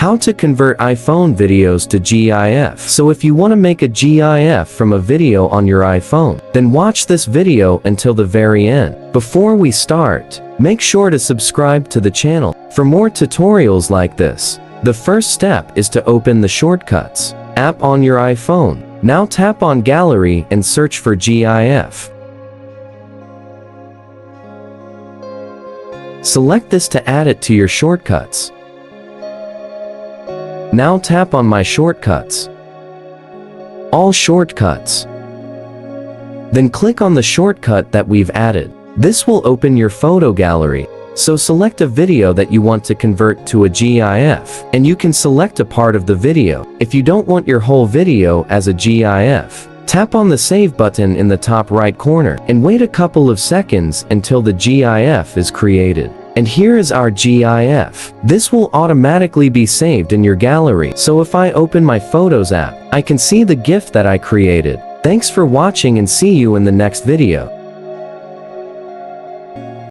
How to convert iPhone videos to GIF. So if you want to make a GIF from a video on your iPhone, then watch this video until the very end. Before we start, make sure to subscribe to the channel for more tutorials like this. The first step is to open the Shortcuts app on your iPhone. Now tap on Gallery and search for GIF. Select this to add it to your shortcuts. Now tap on My Shortcuts, All Shortcuts. Then click on the shortcut that we've added. This will open your photo gallery. So select a video that you want to convert to a GIF, and you can select a part of the video. If you don't want your whole video as a GIF, tap on the Save button in the top right corner and wait a couple of seconds until the GIF is created. And here is our GIF. This will automatically be saved in your gallery. So if I open my Photos app, I can see the GIF that I created. Thanks for watching and see you in the next video.